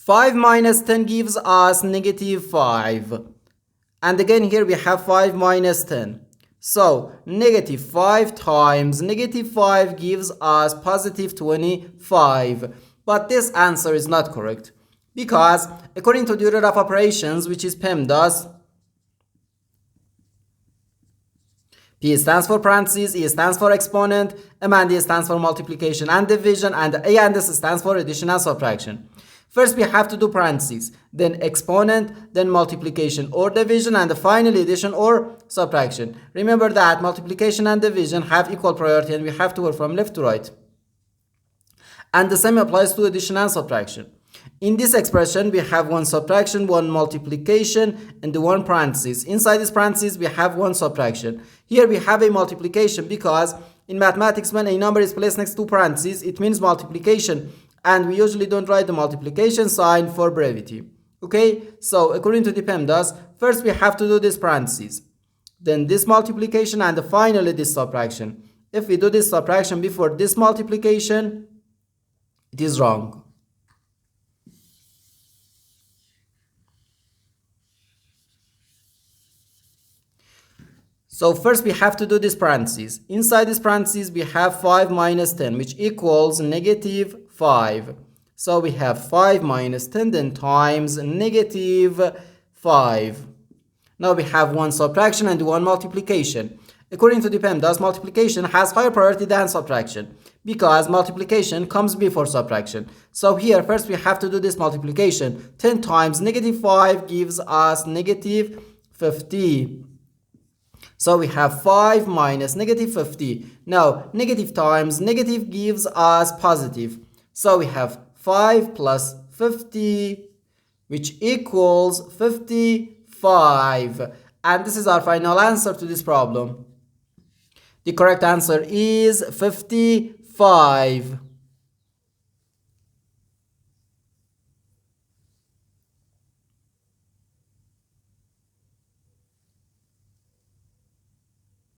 5 minus 10 gives us negative 5. And again here we have 5 minus 10. So negative 5 times negative 5 gives us positive 25. But this answer is not correct. Because according to the order of operations, which is PEMDAS, P stands for parentheses, E stands for exponent, M and D stands for multiplication and division, and A and S stands for addition and subtraction. First we have to do parentheses, then exponent, then multiplication or division, and finally addition or subtraction. Remember that multiplication and division have equal priority and we have to work from left to right. And the same applies to addition and subtraction. In this expression, we have one subtraction, one multiplication, and the one parenthesis. Inside this parenthesis, we have one subtraction. Here we have a multiplication because in mathematics, when a number is placed next to parentheses, it means multiplication. And we usually don't write the multiplication sign for brevity. Okay, so according to the PEMDAS, first we have to do this parentheses, then this multiplication, and finally this subtraction. If we do this subtraction before this multiplication, it is wrong. So first we have to do this parentheses. Inside this parentheses we have 5 minus 10, which equals negative 5. So we have 5 minus 10 then times negative 5. Now we have one subtraction and one multiplication. According to the PEMDAS, multiplication has higher priority than subtraction because multiplication comes before subtraction. So here first we have to do this multiplication. 10 times negative 5 gives us negative 50. So we have 5 minus negative 50. Now negative times negative gives us positive. So we have 5 plus 50, which equals 55. And this is our final answer to this problem. The correct answer is 55.